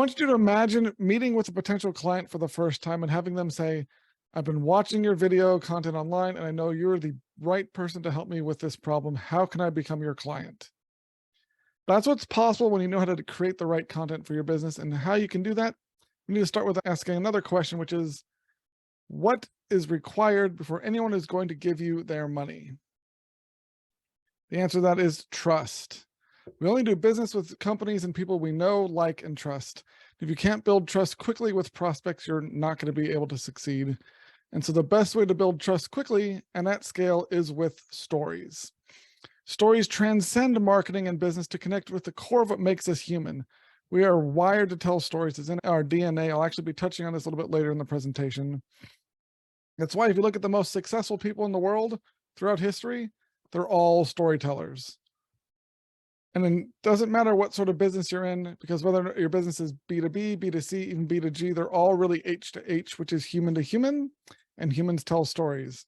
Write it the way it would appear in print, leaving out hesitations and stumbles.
want you to imagine meeting with a potential client for the first time and having them say, I've been watching your video content online and I know you're the right person to help me with this problem. How can I become your client? That's what's possible when you know how to create the right content for your business. And how you can do that, we need to start with asking another question, which is, what is required before anyone is going to give you their money? The answer to that is trust. We only do business with companies and people we know, like, and trust. If you can't build trust quickly with prospects, you're not going to be able to succeed. And so the best way to build trust quickly and at scale is with stories. Stories transcend marketing and business to connect with the core of what makes us human. We are wired to tell stories. It's in our DNA. I'll actually be touching on this a little bit later in the presentation. That's why if you look at the most successful people in the world throughout history, they're all storytellers. And it doesn't matter what sort of business you're in, because whether your business is B2B, B2C, even B2G, they're all really H2H, which is human to human, and humans tell stories.